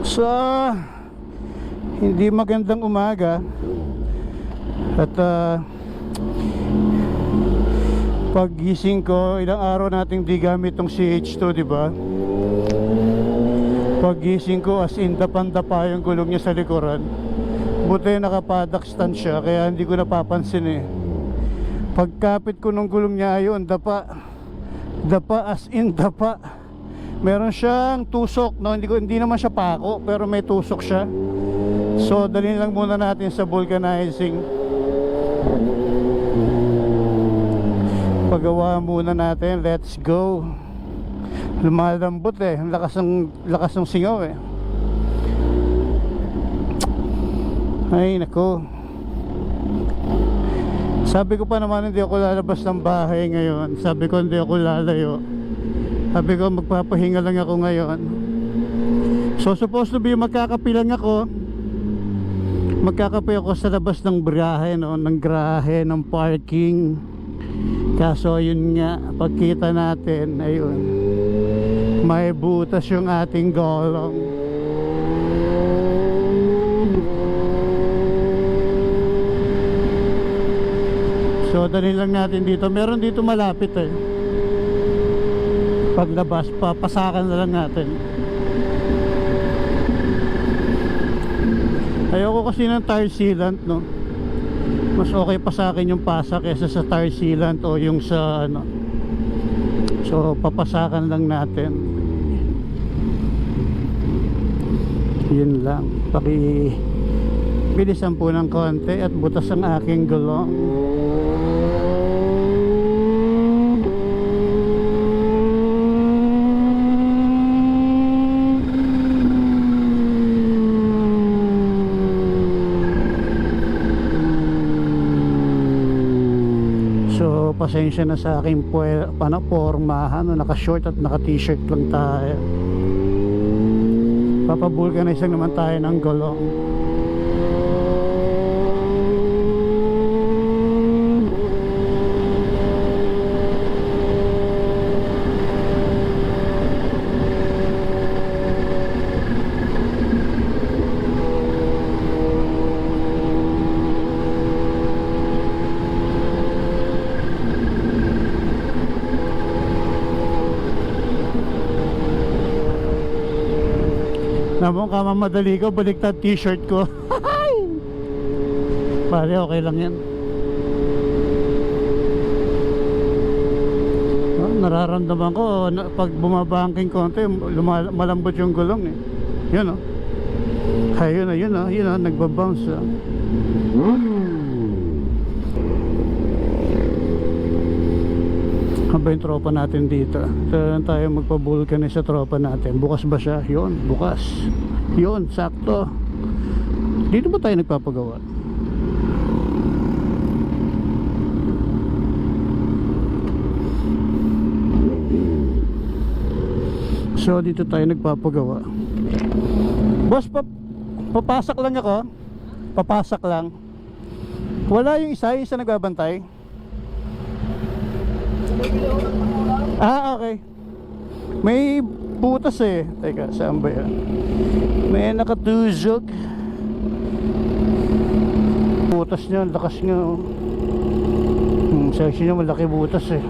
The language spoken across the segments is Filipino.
Sa hindi magandang umaga at paggising ko, ilang araw nating di gamit tong CH2, di ba? Paggising ko, as in dapa yung gulong niya sa likuran. Buti nakapadak stand siya, kaya hindi ko napapansin eh. Pagkapit ko ng gulong niya, ayun, dapa as in dapa. Meron siyang tusok, no? Hindi naman siya pako, pero may tusok siya. So dalhin lang muna natin sa vulcanizing. Pagawa muna natin, let's go. Lumalambot eh, ang lakas ng singaw eh. Ay nako. Sabi ko pa naman hindi ako lalabas ng bahay ngayon. Sabi ko hindi ako lalayo. Sabi ko magpapahinga lang ako ngayon. So supposed to be magkakapilang ako. Magkakape ako sa labas ng birahe, no? Ng garahe, ng parking. Kaso yun nga, pagkita natin, ayun, may butas yung ating golong. So dali lang natin dito. Meron dito malapit eh. Paglabas, papasakan na lang natin. Ayoko kasi ng tire sealant, no? Mas okay pa sa akin yung pasa kaysa sa tire sealant o yung sa ano. So papasakan lang natin. Yun lang. Bilisan po ng konti at butas ang aking gulong. So pasensya na sa aking panaporma, ano, naka-short at naka-t-shirt lang tayo. Papabulkanize lang naman tayo ng gulong. Namang kamamadali ko, baliktad t-shirt ko. Pare, okay lang yan. Nararamdaman ko pag bumabangking konti, malambot yung gulong eh. Yun o. Ayun o, nagbabounce o. Haba yung tropa natin dito. Kailan tayo magpabulkanize sa tropa natin? Bukas ba siya? Yun, bukas. Yun, sakto. Dito ba tayo nagpapagawa? So dito tayo nagpapagawa. Boss, papasak lang ako. Papasak lang. Wala yung isa nagbabantay. Ah, okay. May butas eh. Teka, saan ba yan? May nakatusok. Butas niya, lakas niya oh. Section niya malaki butas eh.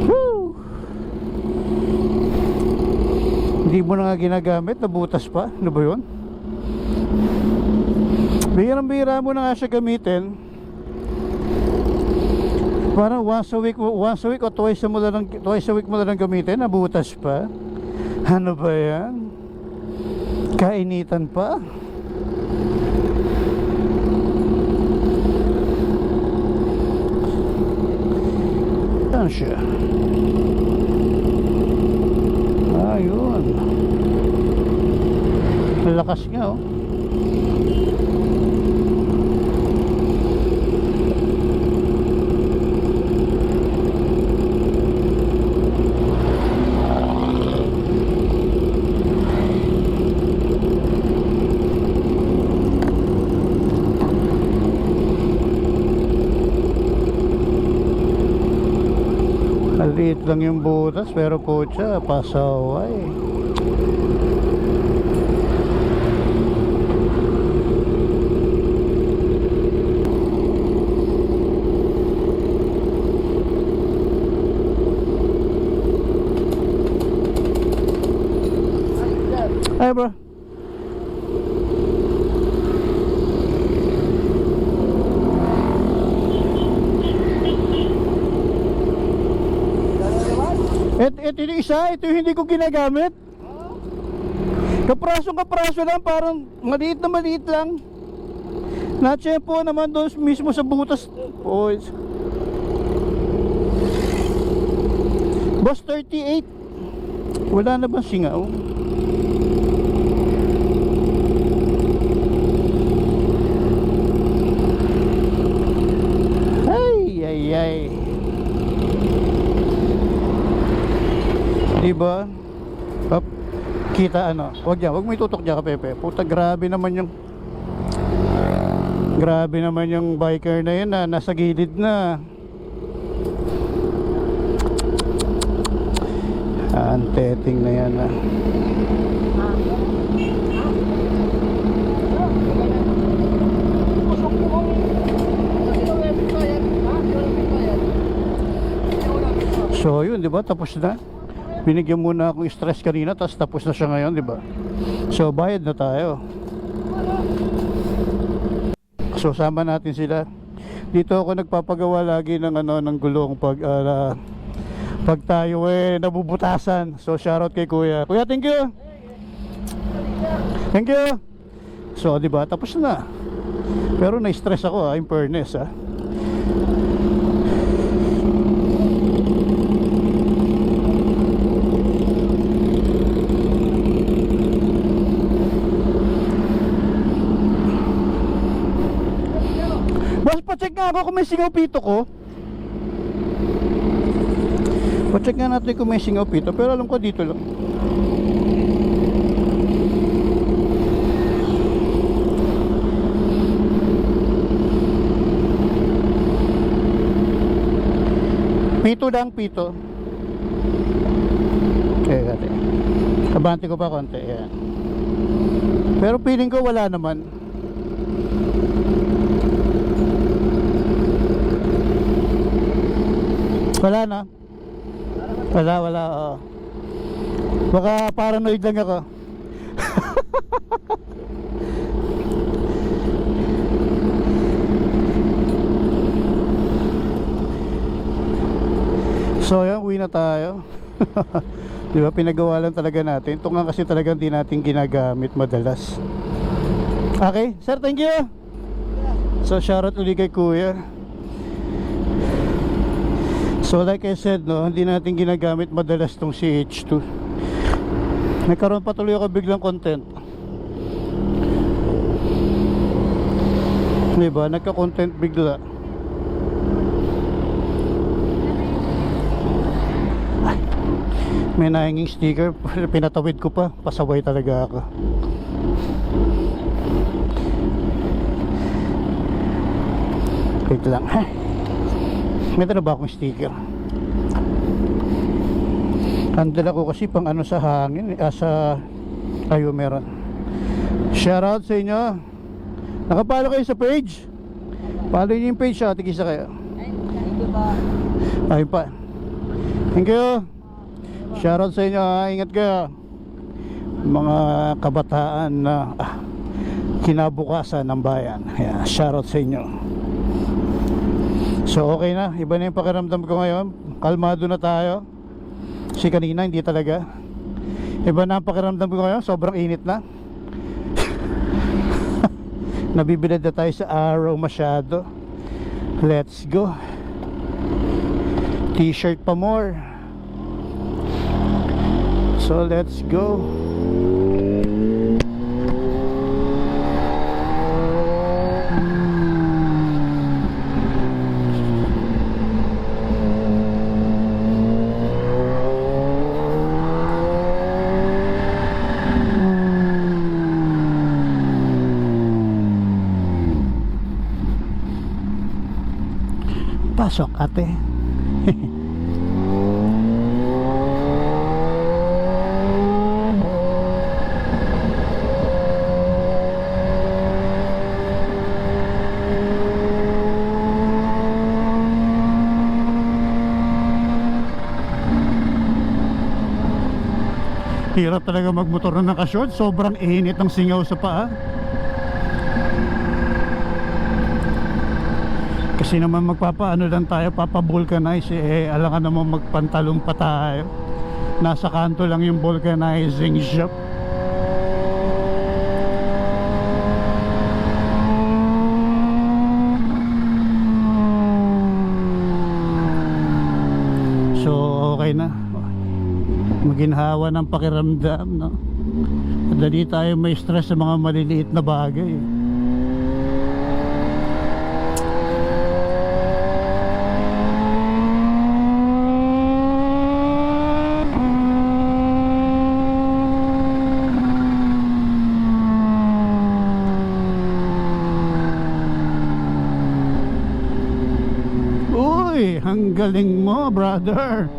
Woo! Hindi mo na nga ginagamit na butas pa. Ano ba yun? Bihirang-bihira mo na nga siya gamitin. Parang once a week o twice a week mo lang gamitin, nabutas pa. Ano ba yan? Kainitan pa. Saan siya? Ayun. Malakas nga oh. Maliit lang yung butas pero kotsa pasaway. Hi bro. Ito yung isa, ito yung hindi ko ginagamit. Kapraso lang, parang maliit na maliit lang. Na-tsempo naman doon mismo sa butas. Boys. Boss 38. Wala na bang singaw? Ay. Diba? Up. Kita ano? Wag mo itutok dyan ka, Pepe. Puta, grabe naman yung biker na yun na nasa gilid na. Anteting na yan na. So yun, di ba? Tapos na. Binigyan muna akong stress kanina, tapos na siya ngayon, di ba? So bayad na tayo. So sama natin sila. Dito ako nagpapagawa lagi ng ng gulong pag tayo nabubutasan. So shoutout kay Kuya. Kuya, thank you. Thank you. So di ba? Tapos na. Pero na-stress ako in fairness Boss, pa-check nga ako kung may singaw pito ko. Pa-check nga natin kung may singaw pito. Pero alam ko dito lang. Pito lang, pito. Okay, kate. Kabante ko pa konti. Yan. Pero feeling ko wala naman. Wala na. Wala oh. Baka paranoid lang ako. So yan, uwi na tayo. Di ba, pinagawa lang talaga natin. Ito nga kasi talagang di natin ginagamit madalas. Okay, sir, thank you. So shoutout ulit kay Kuya. So like I said, no, hindi natin ginagamit madalas tong CH2. Nagkaroon patuloy ako biglang content. Diba? Nagka-content bigla. Ay, may nahinging sticker. Pinatawid ko pa. Pasaway talaga ako. Wait lang. May tala ba akong sticker? Handle ako kasi pang sa hangin ayo meron. Shoutout sa inyo. Nakapalo kayo sa page. Follow nyo yung page, tigisa kayo. Thank you pa. Ayun pa. Thank you. Shoutout sa inyo, ingat kayo. Mga kabataan na kinabukasan ng bayan. Yeah, shoutout sa inyo. So okay na, iba na yung pakiramdam ko ngayon. Kalmado na tayo. Kasi kanina hindi talaga. Iba na ang pakiramdam ko ngayon, sobrang init na. Nabibilad na tayo sa araw masyado. Let's go. T-shirt pa more. So let's go. Pasok ate. Hirap mahirap talaga magmotor na nakashort. Sobrang init ng singaw sa paa. Kasi naman magpapaano lang tayo, papavulcanize alangan naman magpantalon pa tayo. Nasa kanto lang yung vulcanizing shop. So okay na, maginhawa ng pakiramdam, no? Dali tayo may stress sa mga maliliit na bagay. Uy, ang galing mo, brother.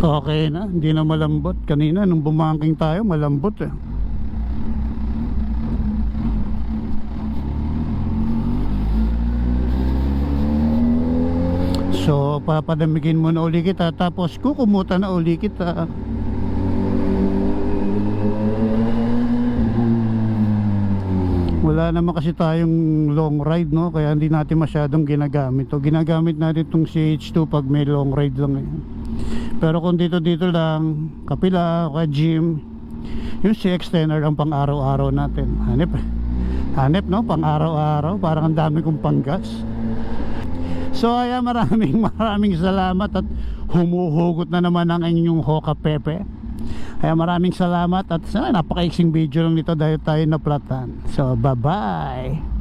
Okay na, hindi na malambot. Kanina nung bumangking tayo, malambot eh. So papadamigin mo na uli kita, tapos kukumuta na uli kita. Wala naman kasi tayong long ride, no? Kaya hindi natin masyadong ginagamit. O ginagamit natin itong CH2 pag may long ride lang eh. Pero kung dito lang, kapila o gym, yung CX-10R ang pang araw-araw natin. Hanep, no? Pang araw-araw, parang ang dami kong panggas. So kaya maraming salamat, at humuhugot na naman ang inyong Hoka Pepe. Kaya maraming salamat, at napakaiksing video lang nito dahil tayo naplatan. So bye bye.